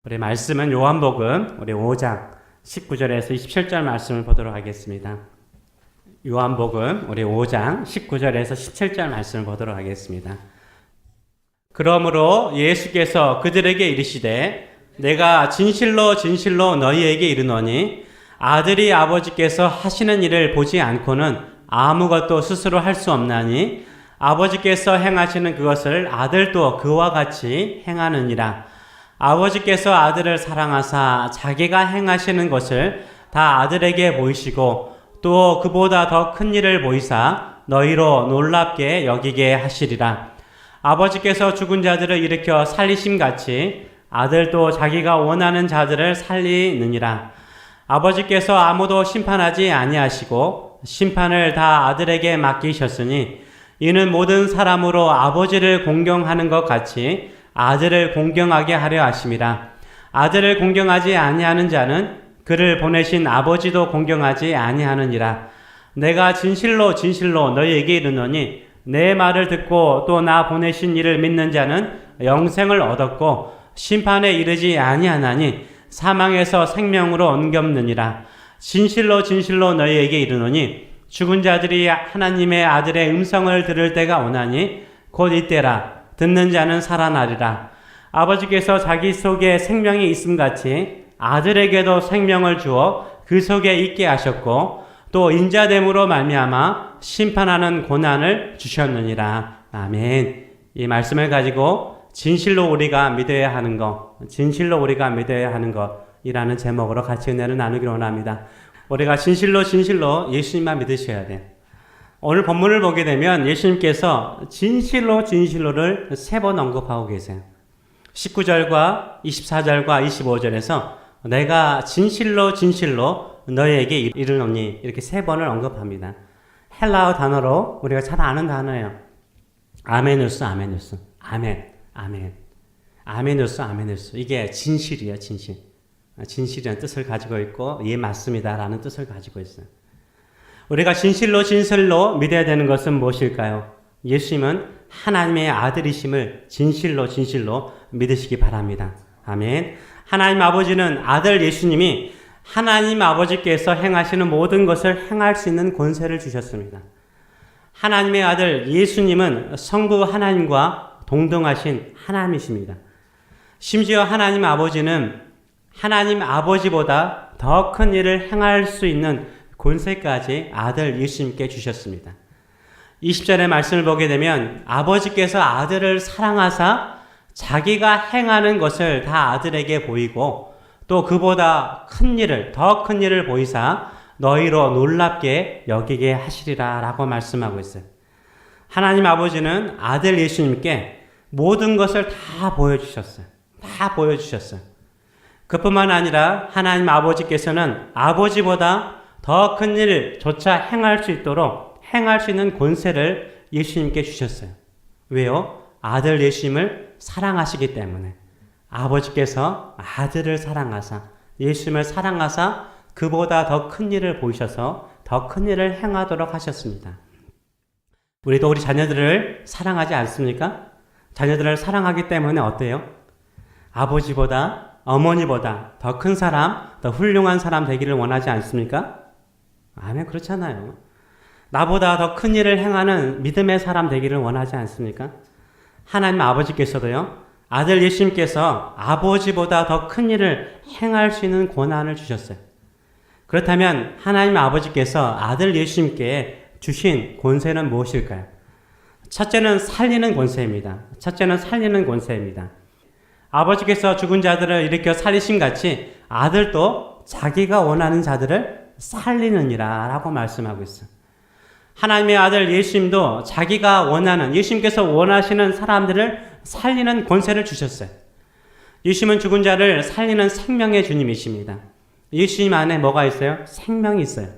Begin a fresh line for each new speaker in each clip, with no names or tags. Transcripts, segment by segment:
우리 말씀은 요한복음 우리 5장 19절에서 27절 말씀을 보도록 하겠습니다. 요한복음 우리 5장 19절에서 17절 말씀을 보도록 하겠습니다. 그러므로 예수께서 그들에게 이르시되 내가 진실로 진실로 너희에게 이르노니 아들이 아버지께서 하시는 일을 보지 않고는 아무것도 스스로 할 수 없나니 아버지께서 행하시는 그것을 아들도 그와 같이 행하느니라. 아버지께서 아들을 사랑하사 자기가 행하시는 것을 다 아들에게 보이시고 또 그보다 더 큰 일을 보이사 너희로 놀랍게 여기게 하시리라. 아버지께서 죽은 자들을 일으켜 살리심같이 아들도 자기가 원하는 자들을 살리느니라. 아버지께서 아무도 심판하지 아니하시고 심판을 다 아들에게 맡기셨으니 이는 모든 사람으로 아버지를 공경하는 것 같이 아들을 공경하게 하려 하심이라. 아들을 공경하지 아니하는 자는 그를 보내신 아버지도 공경하지 아니하느니라. 내가 진실로 진실로 너희에게 이르노니 내 말을 듣고 또 나 보내신 이를 믿는 자는 영생을 얻었고 심판에 이르지 아니하나니 사망에서 생명으로 옮겼느니라. 진실로 진실로 너희에게 이르노니 죽은 자들이 하나님의 아들의 음성을 들을 때가 오나니 곧 이때라. 듣는 자는 살아나리라. 아버지께서 자기 속에 생명이 있음같이 아들에게도 생명을 주어 그 속에 있게 하셨고 또 인자됨으로 말미암아 심판하는 고난을 주셨느니라. 아멘. 이 말씀을 가지고 진실로 우리가 믿어야 하는 것, 진실로 우리가 믿어야 하는 것이라는 제목으로 같이 은혜를 나누기를 원합니다. 우리가 진실로 진실로 예수님만 믿으셔야 돼요. 오늘 본문을 보게 되면 예수님께서 진실로 진실로를 3번 언급하고 계세요. 19절과 24절과 25절에서 내가 진실로 진실로 너희에게 이르노니 이렇게 3번을 언급합니다. 헬라어 단어로 우리가 잘 아는 단어예요. 아멘우스 아멘우스 아멘 아멘 아멘우스 아멘우스 이게 진실이에요. 진실. 진실이라는 뜻을 가지고 있고 예 맞습니다 라는 뜻을 가지고 있어요. 우리가 진실로 진실로 믿어야 되는 것은 무엇일까요? 예수님은 하나님의 아들이심을 진실로 진실로 믿으시기 바랍니다. 아멘. 하나님 아버지는 아들 예수님이 하나님 아버지께서 행하시는 모든 것을 행할 수 있는 권세를 주셨습니다. 하나님의 아들 예수님은 성부 하나님과 동등하신 하나님이십니다. 심지어 하나님 아버지는 하나님 아버지보다 더 큰 일을 행할 수 있는 권세까지 아들 예수님께 주셨습니다. 20절의 말씀을 보게 되면 아버지께서 아들을 사랑하사 자기가 행하는 것을 다 아들에게 보이고 또 그보다 큰 일을 더 큰 일을 보이사 너희로 놀랍게 여기게 하시리라 라고 말씀하고 있어요. 하나님 아버지는 아들 예수님께 모든 것을 다 보여주셨어요. 다 보여주셨어요. 그뿐만 아니라 하나님 아버지께서는 아버지보다 더 큰 일조차 행할 수 있도록 행할 수 있는 권세를 예수님께 주셨어요. 왜요? 아들 예수님을 사랑하시기 때문에. 아버지께서 아들을 사랑하사 예수님을 사랑하사 그보다 더 큰 일을 보이셔서 더 큰 일을 행하도록 하셨습니다. 우리도 우리 자녀들을 사랑하지 않습니까? 자녀들을 사랑하기 때문에 어때요? 아버지보다 어머니보다 더 큰 사람, 더 훌륭한 사람 되기를 원하지 않습니까? 아멘, 그렇잖아요. 나보다 더 큰 일을 행하는 믿음의 사람 되기를 원하지 않습니까? 하나님 아버지께서도요, 아들 예수님께서 아버지보다 더 큰 일을 행할 수 있는 권한을 주셨어요. 그렇다면 하나님 아버지께서 아들 예수님께 주신 권세는 무엇일까요? 첫째는 살리는 권세입니다. 첫째는 살리는 권세입니다. 아버지께서 죽은 자들을 일으켜 살리심같이 아들도 자기가 원하는 자들을 살리느니라 라고 말씀하고 있어요. 하나님의 아들 예수님도 자기가 원하는, 예수님께서 원하시는 사람들을 살리는 권세를 주셨어요. 예수님은 죽은 자를 살리는 생명의 주님이십니다. 예수님 안에 뭐가 있어요? 생명이 있어요.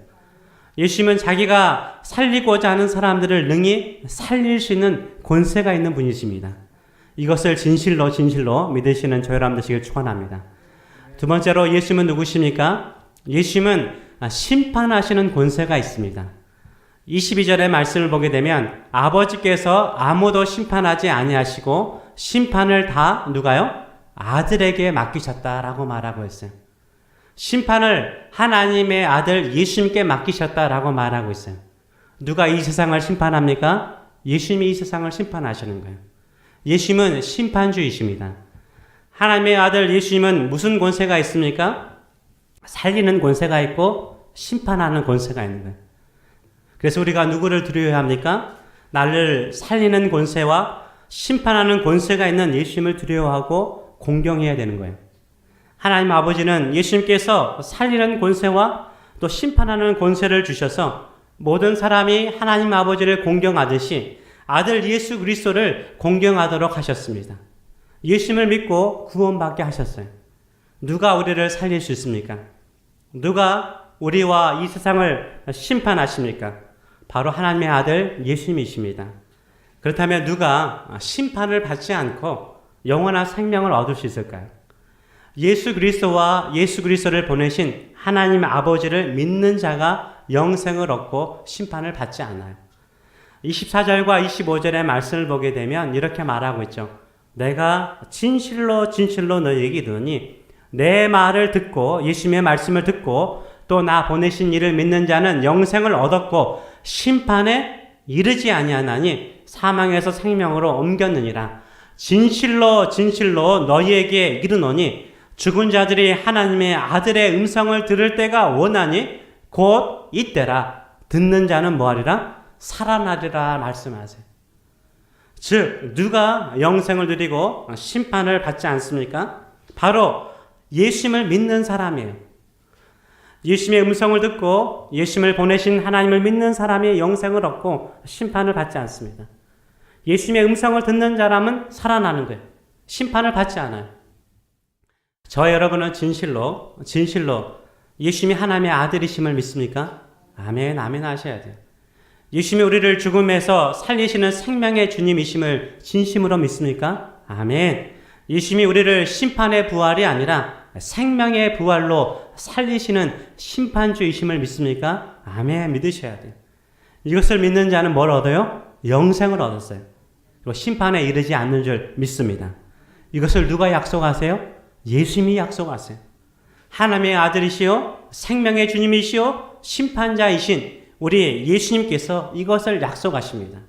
예수님은 자기가 살리고자 하는 사람들을 능히 살릴 수 있는 권세가 있는 분이십니다. 이것을 진실로 진실로 믿으시는 저희 여러분 되시길 축원합니다. 두 번째로 예수님은 누구십니까? 예수님은 심판하시는 권세가 있습니다. 22절의 말씀을 보게 되면 아버지께서 아무도 심판하지 아니하시고 심판을 다 누가요? 아들에게 맡기셨다라고 말하고 있어요. 심판을 하나님의 아들 예수님께 맡기셨다라고 말하고 있어요. 누가 이 세상을 심판합니까? 예수님이 이 세상을 심판하시는 거예요. 예수님은 심판주이십니다. 하나님의 아들 예수님은 무슨 권세가 있습니까? 살리는 권세가 있고 심판하는 권세가 있는 거예요. 그래서 우리가 누구를 두려워해야 합니까? 나를 살리는 권세와 심판하는 권세가 있는 예수님을 두려워하고 공경해야 되는 거예요. 하나님 아버지는 예수님께서 살리는 권세와 또 심판하는 권세를 주셔서 모든 사람이 하나님 아버지를 공경하듯이 아들 예수 그리스도를 공경하도록 하셨습니다. 예수님을 믿고 구원받게 하셨어요. 누가 우리를 살릴 수 있습니까? 누가 우리와 이 세상을 심판하십니까? 바로 하나님의 아들 예수님이십니다. 그렇다면 누가 심판을 받지 않고 영원한 생명을 얻을 수 있을까요? 예수 그리스도와 예수 그리스도를 보내신 하나님 아버지를 믿는 자가 영생을 얻고 심판을 받지 않아요. 24절과 25절의 말씀을 보게 되면 이렇게 말하고 있죠. 내가 진실로 진실로 너희에게 이르노니 내 말을 듣고 예수님의 말씀을 듣고 또 나 보내신 이를 믿는 자는 영생을 얻었고 심판에 이르지 아니하나니 사망에서 생명으로 옮겼느니라. 진실로 진실로 너희에게 이르노니 죽은 자들이 하나님의 아들의 음성을 들을 때가 원하니 곧 이때라. 듣는 자는 뭐하리라? 살아나리라 말씀하세요. 즉 누가 영생을 누리고 심판을 받지 않습니까? 바로 예수님을 믿는 사람이에요. 예수님의 음성을 듣고 예수님을 보내신 하나님을 믿는 사람이 영생을 얻고 심판을 받지 않습니다. 예수님의 음성을 듣는 사람은 살아나는 거예요. 심판을 받지 않아요. 저 여러분은 진실로 예수님이 하나님의 아들이심을 믿습니까? 아멘, 아멘 하셔야 돼요. 예수님이 우리를 죽음에서 살리시는 생명의 주님이심을 진심으로 믿습니까? 아멘. 예수님이 우리를 심판의 부활이 아니라 생명의 부활로 살리시는 심판주이심을 믿습니까? 아멘. 믿으셔야 돼요. 이것을 믿는 자는 뭘 얻어요? 영생을 얻었어요. 그리고 심판에 이르지 않는 줄 믿습니다. 이것을 누가 약속하세요? 예수님이 약속하세요. 하나님의 아들이시요 생명의 주님이시요 심판자이신 우리 예수님께서 이것을 약속하십니다.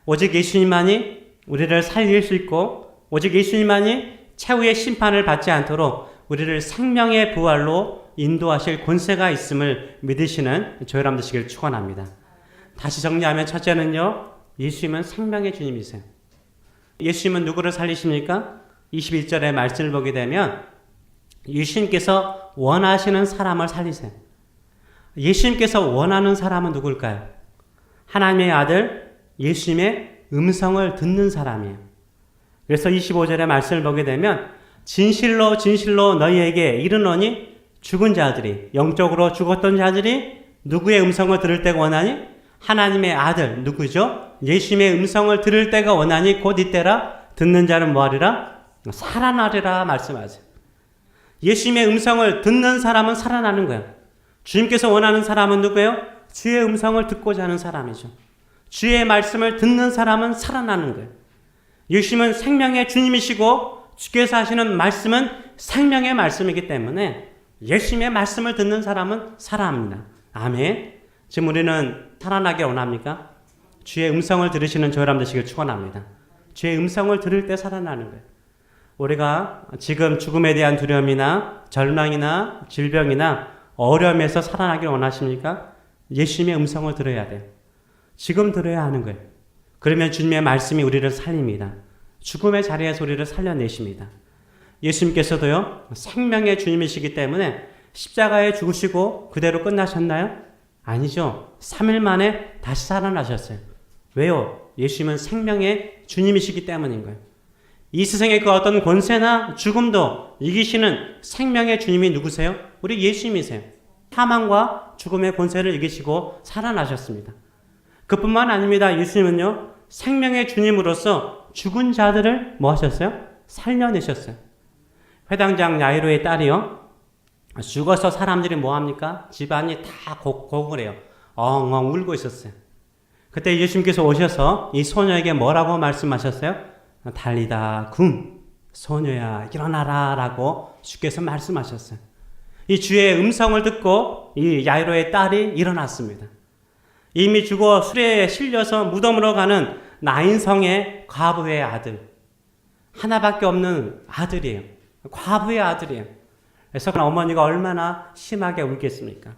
오직 예수님만이 우리를 살릴 수 있고 오직 예수님만이 최후의 심판을 받지 않도록 우리를 생명의 부활로 인도하실 권세가 있음을 믿으시는 저 여러분 되시길 축원합니다. 다시 정리하면 첫째는요. 예수님은 생명의 주님이세요. 예수님은 누구를 살리십니까? 21절의 말씀을 보게 되면 예수님께서 원하시는 사람을 살리세요. 예수님께서 원하는 사람은 누굴까요? 하나님의 아들 예수님의 음성을 듣는 사람이에요. 그래서 25절의 말씀을 보게 되면 진실로 진실로 너희에게 이르노니 죽은 자들이 영적으로 죽었던 자들이 누구의 음성을 들을 때가 원하니? 하나님의 아들 누구죠? 예수님의 음성을 들을 때가 원하니 곧 이때라. 듣는 자는 뭐하리라? 살아나리라 말씀하세요. 예수님의 음성을 듣는 사람은 살아나는 거예요. 주님께서 원하는 사람은 누구예요? 주의 음성을 듣고자 하는 사람이죠. 주의 말씀을 듣는 사람은 살아나는 거예요. 예수님은 생명의 주님이시고 주께서 하시는 말씀은 생명의 말씀이기 때문에 예수님의 말씀을 듣는 사람은 살아납니다. 아멘. 지금 우리는 살아나길 원합니까? 주의 음성을 들으시는 저 여러분 되시길 축원합니다. 주의 음성을 들을 때 살아나는 거예요. 우리가 지금 죽음에 대한 두려움이나 절망이나 질병이나 어려움에서 살아나길 원하십니까? 예수님의 음성을 들어야 돼요. 지금 들어야 하는 거예요. 그러면 주님의 말씀이 우리를 살립니다. 죽음의 자리에서 우리를 살려내십니다. 예수님께서도요, 생명의 주님이시기 때문에 십자가에 죽으시고 그대로 끝나셨나요? 아니죠. 3일 만에 다시 살아나셨어요. 왜요? 예수님은 생명의 주님이시기 때문인 거예요. 이 세상의 그 어떤 권세나 죽음도 이기시는 생명의 주님이 누구세요? 우리 예수님이세요. 사망과 죽음의 권세를 이기시고 살아나셨습니다. 그뿐만 아닙니다. 예수님은요, 생명의 주님으로서 죽은 자들을 뭐 하셨어요? 살려내셨어요. 회당장 야이로의 딸이요, 죽어서 사람들이 뭐 합니까? 집안이 다 고글해요. 엉엉 울고 있었어요. 그때 예수님께서 오셔서 이 소녀에게 뭐라고 말씀하셨어요? 달리다 굼. 소녀야 일어나라 라고 주께서 말씀하셨어요. 이 주의 음성을 듣고 이 야이로의 딸이 일어났습니다. 이미 죽어 수레에 실려서 무덤으로 가는 나인성의 과부의 아들, 하나밖에 없는 아들이에요. 과부의 아들이에요. 그래서 어머니가 얼마나 심하게 울겠습니까?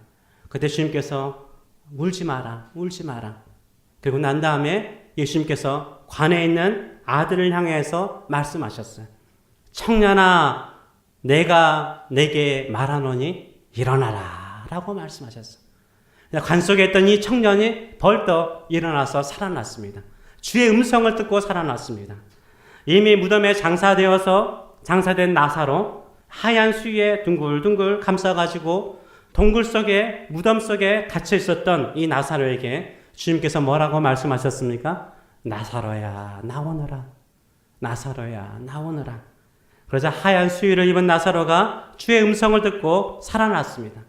그때 주님께서 울지 마라, 울지 마라. 그리고 난 다음에 예수님께서 관에 있는 아들을 향해서 말씀하셨어요. 청년아, 내가 내게 말하노니 일어나라 라고 말씀하셨어요. 관 속에 있던 이 청년이 벌떡 일어나서 살아났습니다. 주의 음성을 듣고 살아났습니다. 이미 무덤에 장사된 나사로 하얀 수위에 둥글둥글 감싸가지고 동굴 속에 무덤 속에 갇혀 있었던 이 나사로에게 주님께서 뭐라고 말씀하셨습니까? 나사로야 나오너라. 나사로야 나오너라. 그러자 하얀 수위를 입은 나사로가 주의 음성을 듣고 살아났습니다.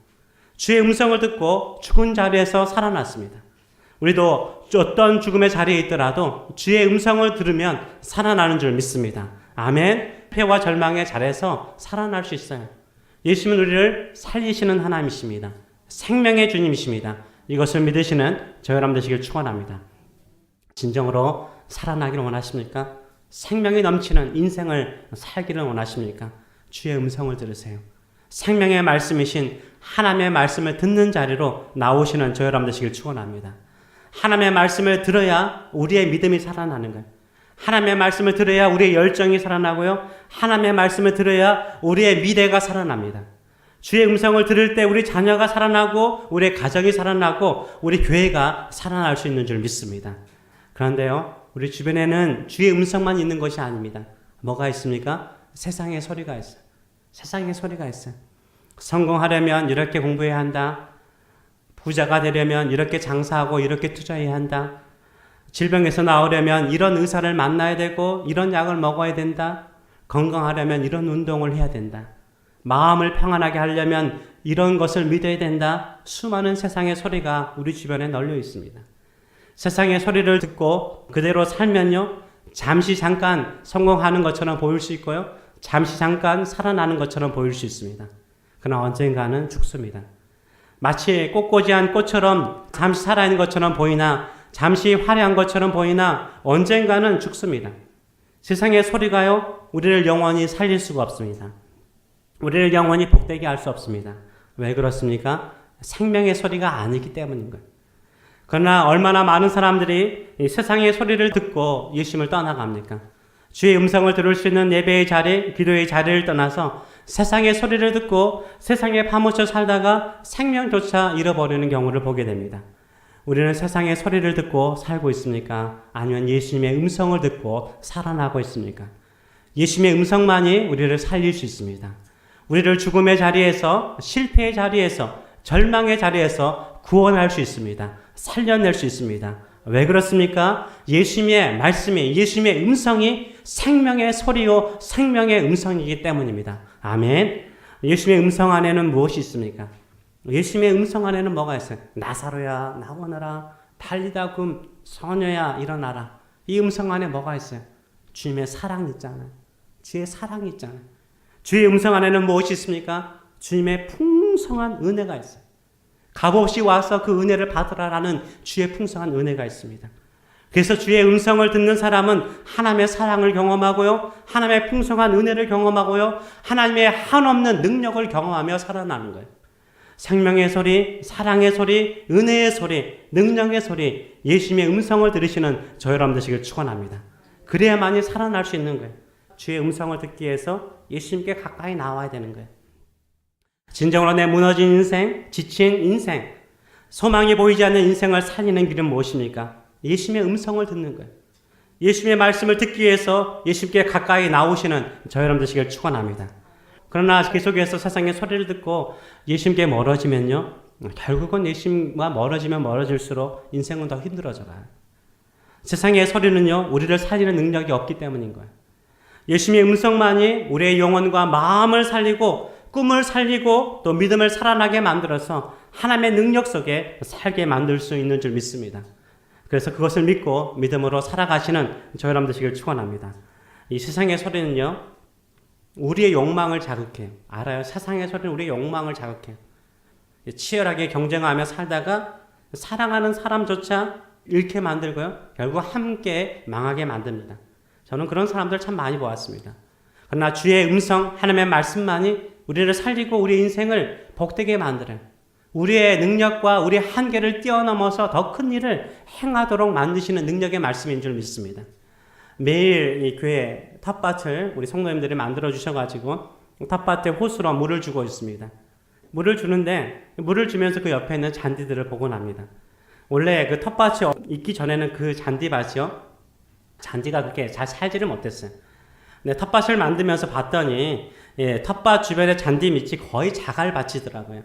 주의 음성을 듣고 죽은 자리에서 살아났습니다. 우리도 어떤 죽음의 자리에 있더라도 주의 음성을 들으면 살아나는 줄 믿습니다. 아멘. 패와 절망의 자리에서 살아날 수 있어요. 예수님은 우리를 살리시는 하나님이십니다. 생명의 주님이십니다. 이것을 믿으시는 저 여러분 되시길 축원합니다. 진정으로 살아나기를 원하십니까? 생명이 넘치는 인생을 살기를 원하십니까? 주의 음성을 들으세요. 생명의 말씀이신 하나님의 말씀을 듣는 자리로 나오시는 저 여러분 되시길 축원합니다. 하나님의 말씀을 들어야 우리의 믿음이 살아나는 거예요. 하나님의 말씀을 들어야 우리의 열정이 살아나고요. 하나님의 말씀을 들어야 우리의 미래가 살아납니다. 주의 음성을 들을 때 우리 자녀가 살아나고 우리의 가정이 살아나고 우리 교회가 살아날 수 있는 줄 믿습니다. 그런데요, 우리 주변에는 주의 음성만 있는 것이 아닙니다. 뭐가 있습니까? 세상의 소리가 있어요. 세상의 소리가 있어요. 성공하려면 이렇게 공부해야 한다. 부자가 되려면 이렇게 장사하고 이렇게 투자해야 한다. 질병에서 나오려면 이런 의사를 만나야 되고 이런 약을 먹어야 된다. 건강하려면 이런 운동을 해야 된다. 마음을 평안하게 하려면 이런 것을 믿어야 된다. 수많은 세상의 소리가 우리 주변에 널려 있습니다. 세상의 소리를 듣고 그대로 살면요, 잠시 잠깐 성공하는 것처럼 보일 수 있고요, 잠시 잠깐 살아나는 것처럼 보일 수 있습니다. 그러나 언젠가는 죽습니다. 마치 꽃꽂이한 꽃처럼 잠시 살아있는 것처럼 보이나 잠시 화려한 것처럼 보이나 언젠가는 죽습니다. 세상의 소리가요, 우리를 영원히 살릴 수가 없습니다. 우리를 영원히 복되게 할 수 없습니다. 왜 그렇습니까? 생명의 소리가 아니기 때문인 거예요. 그러나 얼마나 많은 사람들이 이 세상의 소리를 듣고 예수님을 떠나갑니까? 주의 음성을 들을 수 있는 예배의 자리, 기도의 자리를 떠나서 세상의 소리를 듣고 세상에 파묻혀 살다가 생명조차 잃어버리는 경우를 보게 됩니다. 우리는 세상의 소리를 듣고 살고 있습니까? 아니면 예수님의 음성을 듣고 살아나고 있습니까? 예수님의 음성만이 우리를 살릴 수 있습니다. 우리를 죽음의 자리에서, 실패의 자리에서, 절망의 자리에서 구원할 수 있습니다. 살려낼 수 있습니다. 왜 그렇습니까? 예수님의 말씀이, 예수님의 음성이 생명의 소리요, 생명의 음성이기 때문입니다. 아멘. 예수님의 음성 안에는 무엇이 있습니까? 예수님의 음성 안에는 뭐가 있어요? 나사로야 나오너라, 달리다 금 소녀야 일어나라. 이 음성 안에 뭐가 있어요? 주님의 사랑이 있잖아요. 주의 사랑이 있잖아요. 주의 음성 안에는 무엇이 있습니까? 주님의 풍성한 은혜가 있어요. 값없이 와서 그 은혜를 받으라라는 주의 풍성한 은혜가 있습니다. 그래서 주의 음성을 듣는 사람은 하나님의 사랑을 경험하고요, 하나님의 풍성한 은혜를 경험하고요, 하나님의 한없는 능력을 경험하며 살아나는 거예요. 생명의 소리, 사랑의 소리, 은혜의 소리, 능력의 소리, 예수님의 음성을 들으시는 저 여러분 되시길 축원합니다. 그래야만이 살아날 수 있는 거예요. 주의 음성을 듣기 위해서 예수님께 가까이 나와야 되는 거예요. 진정으로 내 무너진 인생, 지친 인생, 소망이 보이지 않는 인생을 살리는 길은 무엇입니까? 예수님의 음성을 듣는 거예요. 예수님의 말씀을 듣기 위해서 예수님께 가까이 나오시는 저 여러분 되시길 축원합니다. 그러나 계속해서 세상의 소리를 듣고 예수님께 멀어지면요, 결국은 예수님과 멀어지면 멀어질수록 인생은 더 힘들어져가요. 세상의 소리는요, 우리를 살리는 능력이 없기 때문인 거예요. 예수님의 음성만이 우리의 영혼과 마음을 살리고 꿈을 살리고 또 믿음을 살아나게 만들어서 하나님의 능력 속에 살게 만들 수 있는 줄 믿습니다. 그래서 그것을 믿고 믿음으로 살아가시는 저 여러분 되시길 축원합니다. 이 세상의 소리는요, 우리의 욕망을 자극해요. 알아요? 세상의 소리는 우리의 욕망을 자극해요. 치열하게 경쟁하며 살다가 사랑하는 사람조차 잃게 만들고요. 결국 함께 망하게 만듭니다. 저는 그런 사람들 참 많이 보았습니다. 그러나 주의 음성, 하나님의 말씀만이 우리를 살리고 우리 인생을 복되게 만들어요. 우리의 능력과 우리의 한계를 뛰어넘어서 더 큰 일을 행하도록 만드시는 능력의 말씀인 줄 믿습니다. 매일 이 교회 텃밭을 우리 성도님들이 만들어 주셔가지고 텃밭에 호수로 물을 주고 있습니다. 물을 주는데 물을 주면서 그 옆에 있는 잔디들을 복원합니다. 원래 그 텃밭이 있기 전에는 그 잔디밭이요, 잔디가 그렇게 잘 살지를 못했어요. 근데 텃밭을 만들면서 봤더니 텃밭 주변의 잔디 밑이 거의 자갈밭이더라고요.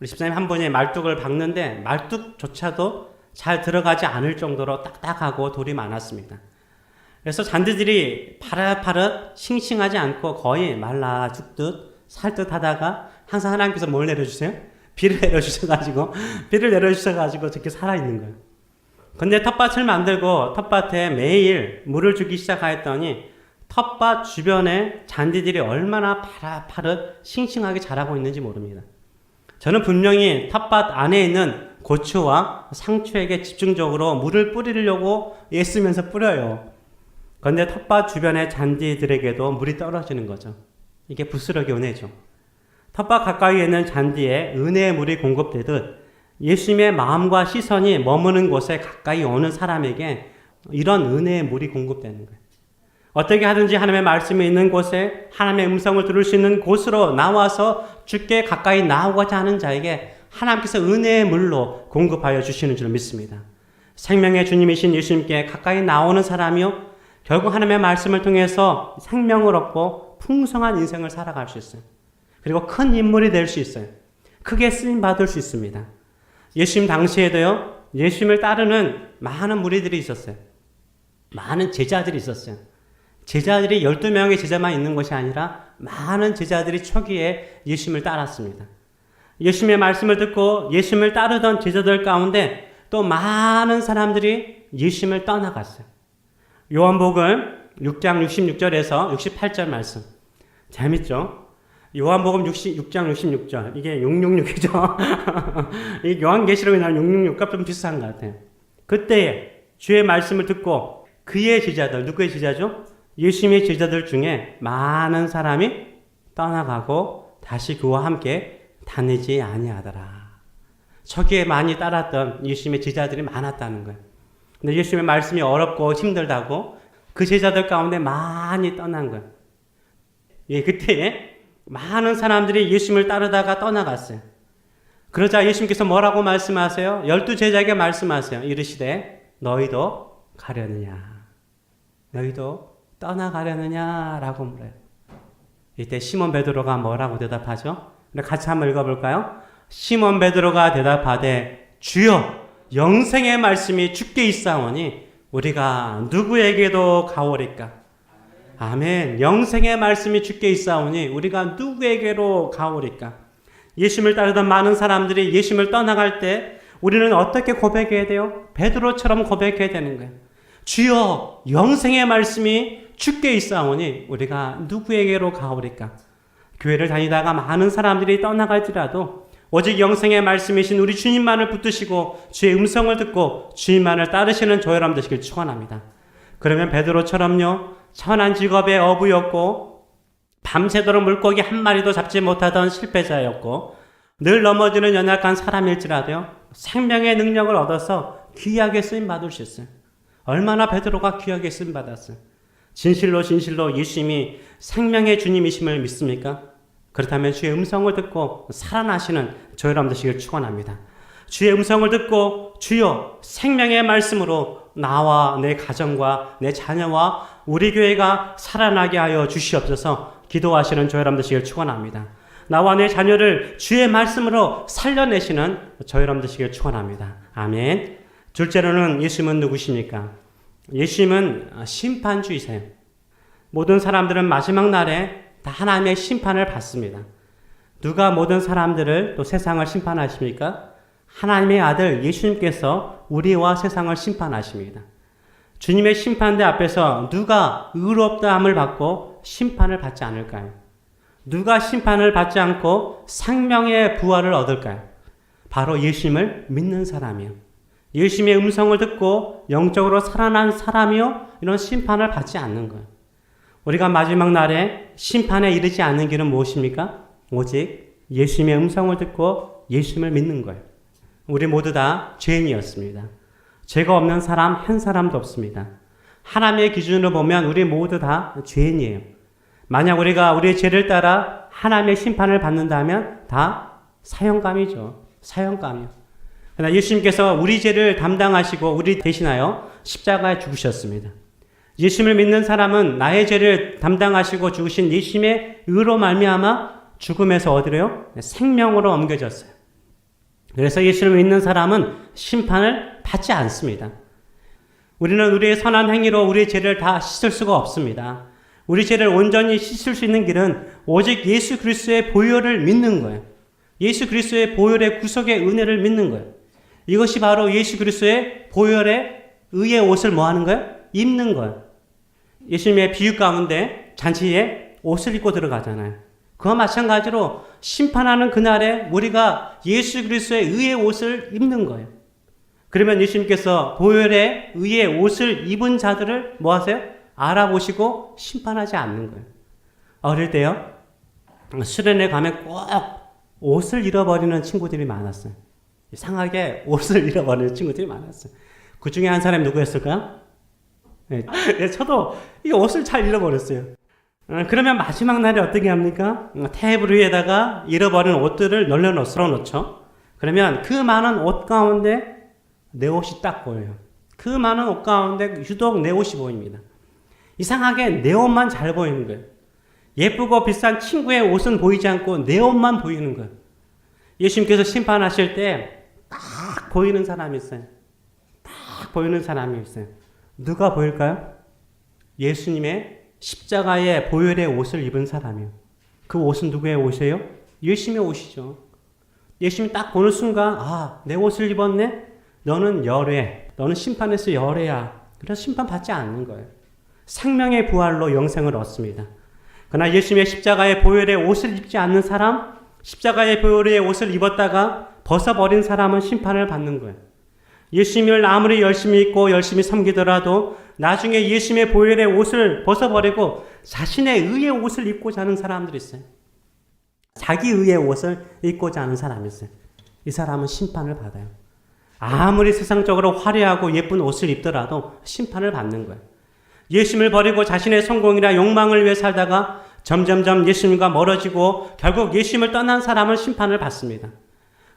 우리 집사님 한 분이 말뚝을 박는데 말뚝조차도 잘 들어가지 않을 정도로 딱딱하고 돌이 많았습니다. 그래서 잔디들이 파릇파릇 싱싱하지 않고 거의 말라 죽듯 살듯 하다가 항상 하나님께서 뭘 내려주세요? 비를 내려주셔가지고 저렇게 살아있는 거예요. 근데 텃밭을 만들고 텃밭에 매일 물을 주기 시작하였더니 텃밭 주변에 잔디들이 얼마나 파릇파릇 싱싱하게 자라고 있는지 모릅니다. 저는 분명히 텃밭 안에 있는 고추와 상추에게 집중적으로 물을 뿌리려고 애쓰면서 뿌려요. 그런데 텃밭 주변의 잔디들에게도 물이 떨어지는 거죠. 이게 부스러기 은혜죠. 텃밭 가까이에 있는 잔디에 은혜의 물이 공급되듯 예수님의 마음과 시선이 머무는 곳에 가까이 오는 사람에게 이런 은혜의 물이 공급되는 거예요. 어떻게 하든지 하나님의 말씀이 있는 곳에 하나님의 음성을 들을 수 있는 곳으로 나와서 주께 가까이 나오고자 하는 자에게 하나님께서 은혜의 물로 공급하여 주시는 줄 믿습니다. 생명의 주님이신 예수님께 가까이 나오는 사람이요, 결국 하나님의 말씀을 통해서 생명을 얻고 풍성한 인생을 살아갈 수 있어요. 그리고 큰 인물이 될 수 있어요. 크게 쓰임 받을 수 있습니다. 예수님 당시에도요, 예수님을 따르는 많은 무리들이 있었어요. 많은 제자들이 있었어요. 제자들이 12명의 제자만 있는 것이 아니라 많은 제자들이 초기에 예수님을 따랐습니다. 예수님의 말씀을 듣고 예수님을 따르던 제자들 가운데 또 많은 사람들이 예수님을 떠나갔어요. 요한복음 6장 66절에서 68절 말씀. 재밌죠? 요한복음 6장 66절. 이게 666이죠. 이 요한계시록에 나오는 666과 좀 비슷한 것 같아요. 그때 주의 말씀을 듣고 그의 제자들, 누구의 제자죠? 예수님의 제자들 중에 많은 사람이 떠나가고 다시 그와 함께 다니지 아니하더라. 초기에 많이 따랐던 예수님의 제자들이 많았다는 거예요. 근데 예수님의 말씀이 어렵고 힘들다고 그 제자들 가운데 많이 떠난 거예요. 그때 많은 사람들이 예수님을 따르다가 떠나갔어요. 그러자 예수님께서 뭐라고 말씀하세요? 12제자에게 말씀하세요. 이르시되 너희도 가려느냐? 너희도 떠나가려느냐라고 물어요. 이때 시몬 베드로가 뭐라고 대답하죠? 같이 한번 읽어볼까요? 시몬 베드로가 대답하되 주여 영생의 말씀이 주께 있사오니 우리가 누구에게도 가오리까? 아멘. 영생의 말씀이 주께 있사오니 우리가 누구에게로 가오리까? 예수님을 따르던 많은 사람들이 예수님을 떠나갈 때 우리는 어떻게 고백해야 돼요? 베드로처럼 고백해야 되는 거예요. 주여 영생의 말씀이 주께 있사오니 우리가 누구에게로 가오리까? 교회를 다니다가 많은 사람들이 떠나갈지라도 오직 영생의 말씀이신 우리 주님만을 붙드시고 주의 음성을 듣고 주님만을 따르시는 저 여러분 되시길 축원합니다. 그러면 베드로처럼요, 천한 직업의 어부였고 밤새도록 물고기 한 마리도 잡지 못하던 실패자였고 늘 넘어지는 연약한 사람일지라도요, 생명의 능력을 얻어서 귀하게 쓰임받을 수 있어요. 얼마나 베드로가 귀하게 쓰임받았어요. 진실로 예수님이 생명의 주님이심을 믿습니까? 그렇다면 주의 음성을 듣고 살아나시는 저 여러분 되시길 축원합니다. 주의 음성을 듣고 주여 생명의 말씀으로 나와 내 가정과 내 자녀와 우리 교회가 살아나게 하여 주시옵소서 기도하시는 저 여러분 되시길 축원합니다. 나와 내 자녀를 주의 말씀으로 살려내시는 저 여러분 되시길 축원합니다. 아멘. 둘째로는 예수님은 누구십니까? 예수님은 심판주이세요. 모든 사람들은 마지막 날에 다 하나님의 심판을 받습니다. 누가 모든 사람들을 또 세상을 심판하십니까? 하나님의 아들 예수님께서 우리와 세상을 심판하십니다. 주님의 심판대 앞에서 누가 의롭다함을 받고 심판을 받지 않을까요? 누가 심판을 받지 않고 생명의 부활을 얻을까요? 바로 예수님을 믿는 사람이요. 예수님의 음성을 듣고 영적으로 살아난 사람이요. 이런 심판을 받지 않는 거예요. 우리가 마지막 날에 심판에 이르지 않는 길은 무엇입니까? 오직 예수님의 음성을 듣고 예수님을 믿는 거예요. 우리 모두 다 죄인이었습니다. 죄가 없는 사람 한 사람도 없습니다. 하나님의 기준으로 보면 우리 모두 다 죄인이에요. 만약 우리가 우리의 죄를 따라 하나님의 심판을 받는다면 다 사형감이죠. 사형감이요. 그러나 예수님께서 우리 죄를 담당하시고 우리 대신하여 십자가에 죽으셨습니다. 예수님을 믿는 사람은 나의 죄를 담당하시고 죽으신 예수님의 의로 말미암아 죽음에서 어디로요? 생명으로 옮겨졌어요. 그래서 예수님을 믿는 사람은 심판을 받지 않습니다. 우리는 우리의 선한 행위로 우리의 죄를 다 씻을 수가 없습니다. 우리 죄를 온전히 씻을 수 있는 길은 오직 예수 그리스도의 보혈을 믿는 거예요. 예수 그리스도의 보혈의 구속의 은혜를 믿는 거예요. 이것이 바로 예수 그리스도의 보혈의 의의 옷을 뭐 하는 거예요? 입는 거예요. 예수님의 비유 가운데 잔치에 옷을 입고 들어가잖아요. 그와 마찬가지로 심판하는 그날에 우리가 예수 그리스도의 의의 옷을 입는 거예요. 그러면 예수님께서 보혈의 의의 옷을 입은 자들을 뭐 하세요? 알아보시고 심판하지 않는 거예요. 어릴 때요, 수련회 가면 꼭 옷을 잃어버리는 친구들이 많았어요. 이상하게 옷을 잃어버리는 친구들이 많았어요. 그 중에 한 사람이 누구였을까요? 네, 저도 이 옷을 잘 잃어버렸어요. 그러면 마지막 날에 어떻게 합니까? 테이블 위에다가 잃어버린 옷들을 널려놓죠. 그러면 그 많은 옷 가운데 내 옷이 딱 보여요. 그 많은 옷 가운데 유독 내 옷이 보입니다. 이상하게 내 옷만 잘 보이는 거예요. 예쁘고 비싼 친구의 옷은 보이지 않고 내 옷만 보이는 거예요. 예수님께서 심판하실 때 딱 보이는 사람이 있어요. 딱 보이는 사람이 있어요. 누가 보일까요? 예수님의 십자가의 보혈의 옷을 입은 사람이요. 그 옷은 누구의 옷이에요? 예수님의 옷이죠. 예수님이 딱 보는 순간, 아, 내 옷을 입었네? 너는 열애, 너는 심판에서 열애야. 그래서 심판받지 않는 거예요. 생명의 부활로 영생을 얻습니다. 그러나 예수님의 십자가의 보혈의 옷을 입지 않는 사람, 십자가의 보혈의 옷을 입었다가 벗어버린 사람은 심판을 받는 거예요. 예수님을 아무리 열심히 입고 열심히 섬기더라도 나중에 예수님의 보혈의 옷을 벗어버리고 자신의 의의 옷을 입고자 하는 사람들이 있어요. 자기 의의 옷을 입고자 하는 사람이 있어요. 이 사람은 심판을 받아요. 아무리 세상적으로 화려하고 예쁜 옷을 입더라도 심판을 받는 거예요. 예수님을 버리고 자신의 성공이나 욕망을 위해 살다가 점점점 예수님과 멀어지고 결국 예수님을 떠난 사람은 심판을 받습니다.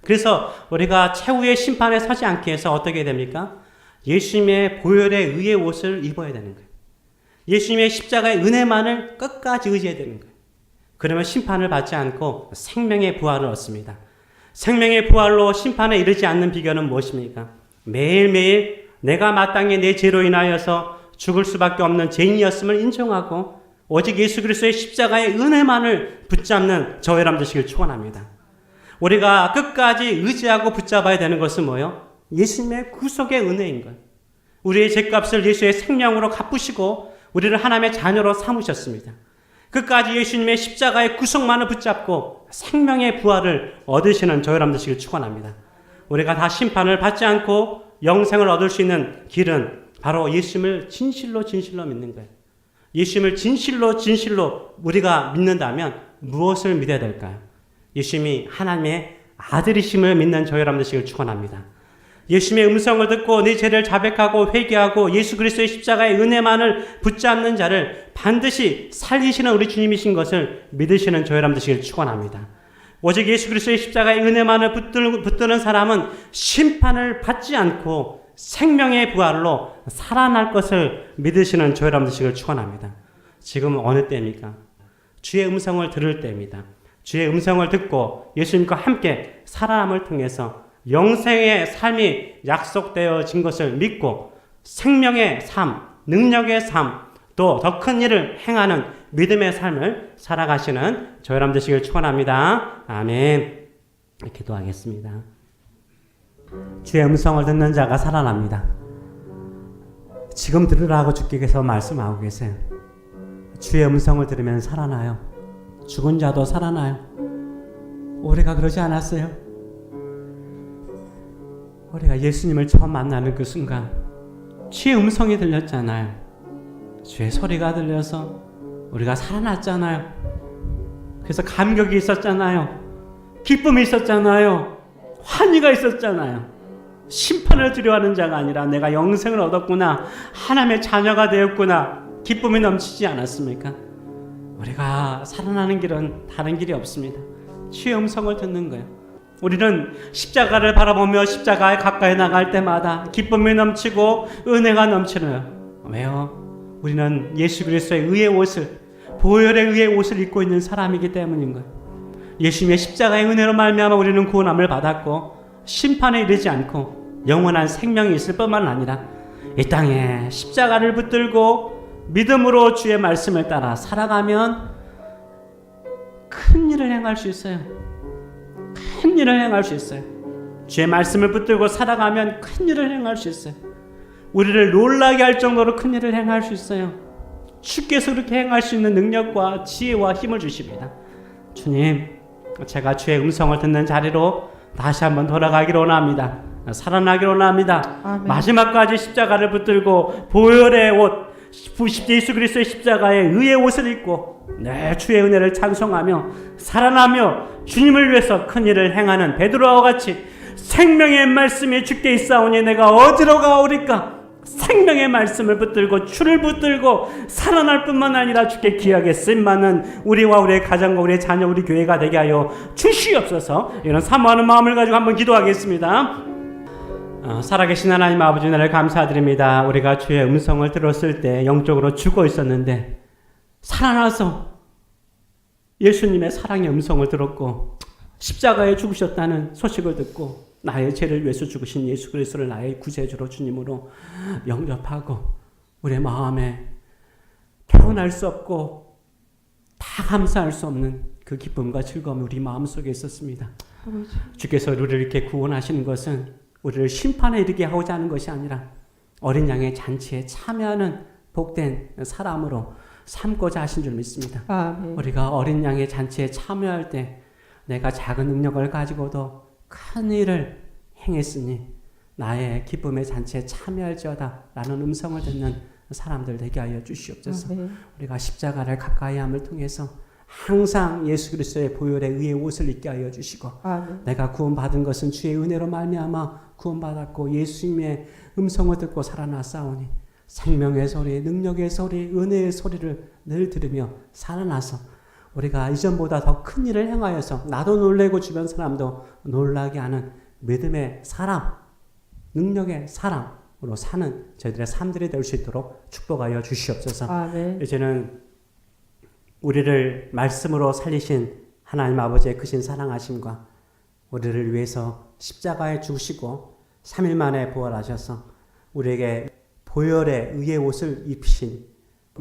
그래서 우리가 최후의 심판에 서지 않기 위해서 어떻게 됩니까? 예수님의 보혈의 의의 옷을 입어야 되는 거예요. 예수님의 십자가의 은혜만을 끝까지 의지해야 되는 거예요. 그러면 심판을 받지 않고 생명의 부활을 얻습니다. 생명의 부활로 심판에 이르지 않는 비결은 무엇입니까? 매일매일 내가 마땅히 내 죄로 인하여서 죽을 수밖에 없는 죄인이었음을 인정하고 오직 예수 그리스도의 십자가의 은혜만을 붙잡는 저와 여러분 되시길 축원합니다. 우리가 끝까지 의지하고 붙잡아야 되는 것은 뭐예요? 예수님의 구속의 은혜인 거예요. 우리의 죄값을 예수의 생명으로 갚으시고 우리를 하나님의 자녀로 삼으셨습니다. 끝까지 예수님의 십자가의 구속만을 붙잡고 생명의 부활을 얻으시는 저와 여러분 되시길 축원합니다. 우리가 다 심판을 받지 않고 영생을 얻을 수 있는 길은 바로 예수님을 진실로 믿는 거예요. 예수님을 진실로 우리가 믿는다면 무엇을 믿어야 될까요? 예수님이 하나님의 아들이심을 믿는 저와 여러분 되시길 축원합니다. 예수님의 음성을 듣고 네 죄를 자백하고 회개하고 예수 그리스도의 십자가의 은혜만을 붙잡는 자를 반드시 살리시는 우리 주님이신 것을 믿으시는 저와 여러분 되시길 축원합니다. 오직 예수 그리스도의 십자가의 은혜만을 붙드는 사람은 심판을 받지 않고 생명의 부활로 살아날 것을 믿으시는 저와 여러분 되시길 축원합니다. 지금 어느 때입니까? 주의 음성을 들을 때입니다. 주의 음성을 듣고 예수님과 함께 살아남을 통해서 영생의 삶이 약속되어진 것을 믿고 생명의 삶, 능력의 삶, 또 더 큰 일을 행하는 믿음의 삶을 살아가시는 저와 여러분 되시길 축원합니다. 아멘. 기도하겠습니다. 주의 음성을 듣는 자가 살아납니다. 지금 들으라고 주께서 말씀하고 계세요. 주의 음성을 들으면 살아나요. 죽은 자도 살아나요. 우리가 그러지 않았어요? 우리가 예수님을 처음 만나는 그 순간 주의 음성이 들렸잖아요. 주의 소리가 들려서 우리가 살아났잖아요. 그래서 감격이 있었잖아요. 기쁨이 있었잖아요. 환희가 있었잖아요. 심판을 두려워하는 자가 아니라 내가 영생을 얻었구나, 하나님의 자녀가 되었구나, 기쁨이 넘치지 않았습니까? 우리가 살아나는 길은 다른 길이 없습니다. 주의 음성을 듣는 거예요. 우리는 십자가를 바라보며 십자가에 가까이 나갈 때마다 기쁨이 넘치고 은혜가 넘치네요. 왜요? 우리는 예수 그리스도의 의의 옷을, 보혈의 의의 옷을 입고 있는 사람이기 때문인 거예요. 예수님의 십자가의 은혜로 말미암아 우리는 구원함을 받았고 심판에 이르지 않고 영원한 생명이 있을 뿐만 아니라 이 땅에 십자가를 붙들고 믿음으로 주의 말씀을 따라 살아가면 큰 일을 행할 수 있어요. 큰 일을 행할 수 있어요. 주의 말씀을 붙들고 살아가면 큰 일을 행할 수 있어요. 우리를 놀라게 할 정도로 큰 일을 행할 수 있어요. 주께서 그렇게 행할 수 있는 능력과 지혜와 힘을 주십니다. 주님, 제가 주의 음성을 듣는 자리로 다시 한번 돌아가기를 원합니다. 살아나기를 원합니다. 아멘. 마지막까지 십자가를 붙들고 보혈의 옷, 예수 그리스도의 십자가의 의의 옷을 입고 내 주의 은혜를 찬송하며 살아나며 주님을 위해서 큰 일을 행하는 베드로와 같이 생명의 말씀이 주께 있사오니 내가 어디로 가오리까? 생명의 말씀을 붙들고 주를 붙들고 살아날 뿐만 아니라 주께 귀하게 쓰임받는 우리와 우리의 가정과 우리의 자녀, 우리 교회가 되게 하여 주시옵소서. 이런 사모하는 마음을 가지고 한번 기도하겠습니다. 살아계신 하나님 아버지, 나를 감사드립니다. 우리가 주의 음성을 들었을 때 영적으로 죽어 있었는데 살아나서 예수님의 사랑의 음성을 들었고 십자가에 죽으셨다는 소식을 듣고 나의 죄를 위해서 죽으신 예수 그리스도를 나의 구세주로 주님으로 영접하고 우리의 마음에 표현할 수 없고 다 감사할 수 없는 그 기쁨과 즐거움이 우리 마음속에 있었습니다. 주께서 우리를 이렇게 구원하시는 것은 우리를 심판에 이르게 하고자 하는 것이 아니라 어린 양의 잔치에 참여하는 복된 사람으로 삼고자 하신 줄 믿습니다. 우리가 어린 양의 잔치에 참여할 때 내가 작은 능력을 가지고도 큰 일을 행했으니 나의 기쁨의 잔치에 참여할지어다 라는 음성을 듣는 사람들 되게 하여 주시옵소서. 우리가 십자가를 가까이 함을 통해서 항상 예수 그리스도의 보혈의 의의 옷을 입게 하여 주시고 내가 구원받은 것은 주의 은혜로 말미암아 구원받았고 예수님의 음성을 듣고 살아났사오니 생명의 소리, 능력의 소리, 은혜의 소리를 늘 들으며 살아나서 우리가 이전보다 더 큰 일을 행하여서 나도 놀래고 주변 사람도 놀라게 하는 믿음의 사람, 능력의 사람으로 사는 저희들의 삶들이 될 수 있도록 축복하여 주시옵소서. 이제는 우리를 말씀으로 살리신 하나님 아버지의 크신 사랑하심과 우리를 위해서 십자가에 죽으시고 3일 만에 부활하셔서 우리에게 보혈의 의의 옷을 입히신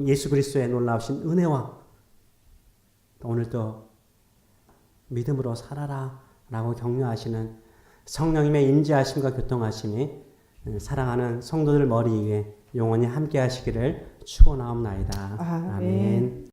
예수 그리스도의 놀라우신 은혜와 오늘도 믿음으로 살아라 라고 격려하시는 성령님의 인지하심과 교통하심이 사랑하는 성도들 머리 위에 영원히 함께 하시기를 축원하옵나이다. 아멘.